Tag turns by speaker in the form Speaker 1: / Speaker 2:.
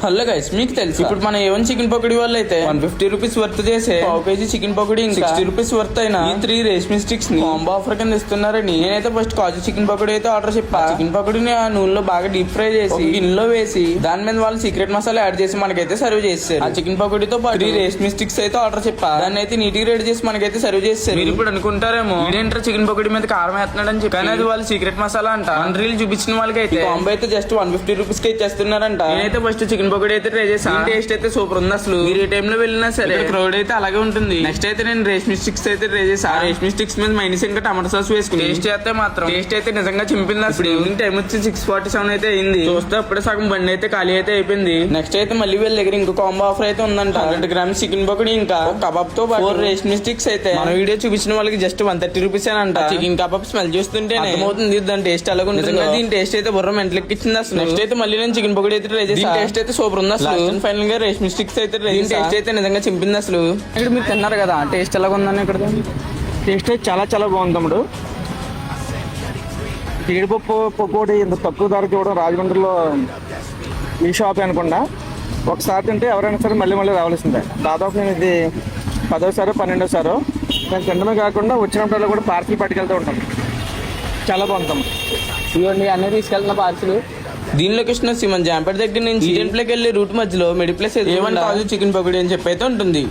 Speaker 1: Hello guys, మీకు తెలుసు ఇప్పుడు మన ఏవన్ చికెన్ పకోడీ వల్ల అయితే 150 రూపీస్ వర్త్ చేసే పావు KG chicken pakodi 60 rupees worth అయిన ఈ 3 రేష్మి స్టిక్స్ ని కాంబో ఆఫర్ కింద ఇస్తున్నారని నేనైతే ఫస్ట్ కాజు చికెన్ పకోడీ అయితే ఆర్డర్ చెప్పా. చికెన్ పకోడీని ఆ నూనెలో బాగా డీప్ ఫ్రై చేసి గిన్నెలో వేసి దాని మీద వాళ్ళు సీక్రెట్ మసాలా యాడ్ చేసి మనకైతే సర్వ్ చేస్తారు. ఆ చికెన్ పకోడీతో పాటు 3 రేష్మి స్టిక్స్ అయితే ఆర్డర్ చెప్పా. దాన్ని అయితే నీట్ గా రెడీ చేసి మనకైతే సర్వ్ చేస్తారు. మీరు ఇప్పుడు అనుకుంటారేమో ఏంటంటే చికెన్ పకోడీ మీద కారం వేస్తున్నాడు అని చెప్పి, కానీ అది వాళ్ళు సీక్రెట్ మసాలా అంట. రీల్ చూపించిన వాళ్ళకి అయితే కాంబో అయితే జస్ట్ 150 రూపీస్ కి ఇచ్చేస్తున్నారంట. నేనైతే ఫస్ట్ చికెన్ పకోడీ అయితే ట్రై చేసాను. టేస్ట్ అయితే సూపర్ ఉంది. అసలు మీరు ఏ టైంలో వెళ్ళినా సరే క్రౌడ్ అయితే అలాగే ఉంటుంది. నెక్స్ట్ అయితే నేను రేష్మి స్టిక్స్ అయితే ట్రై చేసా. రేష్మి స్టిక్స్ మీద మైనస్ ఇంకా టమాటో సాస్ వేసుకుని టేస్ట్ చేస్తే మాత్రం టేస్ట్ అయితే నిజంగా చింపింది. ఇప్పుడు ఈవినింగ్ టైం వచ్చి 6:47 అయితే అయింది. చూస్తే అప్పుడే సగం బండి అయితే ఖాళీ అయితే అయిపోయింది. నెక్స్ట్ అయితే మళ్ళీ వీళ్ళ దగ్గర ఇంకో కాంబో ఆఫర్ అయితే ఉందంట. 100 గ్రామ్స్ చికెన్ పకోడీ ఇంకా కబాబ్ తో 4 రేష్మి స్టిక్స్ అయితే మన వీడియో చూపించిన వాళ్ళకి జస్ట్ 130 రూపీస్ అంట. చికెన్ కబాబ్ స్మెల్ చూస్తుంటే అర్థమవుతుంది దాని టేస్ట్ అలాగే ఉంటుంది. దీని టేస్ట్ అయితే బుర్ర మెంటలకి ఇచ్చింది. అసలు నెక్స్ట్ అయితే మళ్ళీ నేను చికెన్ పకోడీ అయితే ట్రై చేసి టేస్ట్ అయితే సూపర్ ఉంది. అసలు ఫైనల్ గా రేష్మి స్టిక్స్ అయితే టేస్ట్ అయితే నిజంగా చింపింది. అసలు ఇక్కడ మీరు తిన్నారు కదా, టేస్ట్ ఎలాగ ఉందని ఇక్కడ
Speaker 2: టేస్ట్ అయితే చాలా చాలా బాగుంది తమ్ముడు. జీడిపప్పు పకోడీ ఇంత తక్కువ ధరకి ఇవ్వడం రాజమండ్రిలో ఈ షాప్ అనుకుండా ఒకసారి తింటే ఎవరైనా సరే మళ్ళీ మళ్ళీ రావాల్సిందే. దాదాపు నేను ఇది 10వ 12వ నేను తినడమే కాకుండా వచ్చినప్పుడు కూడా పార్సిల్ పట్టుకెళ్తూ ఉంటాను. చాలా బాగుంది తమ్ముడు.
Speaker 1: ఇవన్నీ అన్నీ తీసుకెళ్తున్న పార్సిల్. దీని లొకేషన్ వచ్చి మన జాంపేట దగ్గర నుంచి ఈడెన్ ప్లేకి వెళ్ళే రూట్ మధ్యలో మిడిల్ ప్లేస్ కాజు చికెన్ పకోడీ అని చెప్పి అయితే ఉంటుంది.